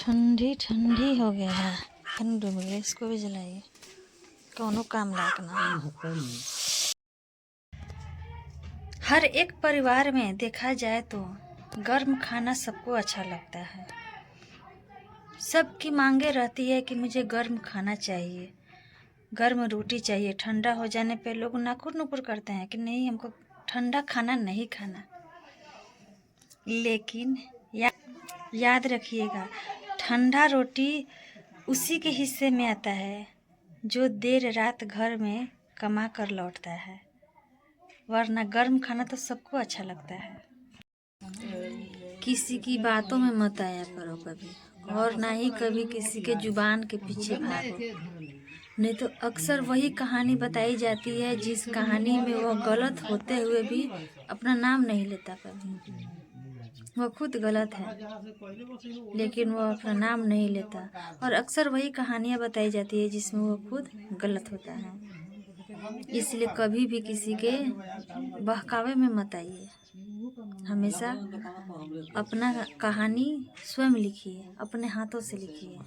ठंडी ठंडी हो गया है। ठंड में गया, इसको भी जलाइए, कौनो काम लायक ना। हर एक परिवार में देखा जाए तो गर्म खाना सबको अच्छा लगता है। सबकी मांगे रहती है कि मुझे गर्म खाना चाहिए, गर्म रोटी चाहिए। ठंडा हो जाने पे लोग नाकुर नुकुर करते हैं कि नहीं, हमको ठंडा खाना नहीं खाना। लेकिन याद रखिएगा, ठंडा रोटी उसी के हिस्से में आता है जो देर रात घर में कमा कर लौटता है, वरना गर्म खाना तो सबको अच्छा लगता है। किसी की बातों में मत आया करो कभी, और ना ही कभी किसी के जुबान के पीछे भागो। नहीं तो अक्सर वही कहानी बताई जाती है जिस कहानी में वह गलत होते हुए भी अपना नाम नहीं लेता। कभी वह खुद गलत है लेकिन वह अपना नाम नहीं लेता, और अक्सर वही कहानियाँ बताई जाती है जिसमें वह खुद गलत होता है। इसलिए कभी भी किसी के बहकावे में मत आइए। हमेशा अपना कहानी स्वयं लिखिए, अपने हाथों से लिखिए।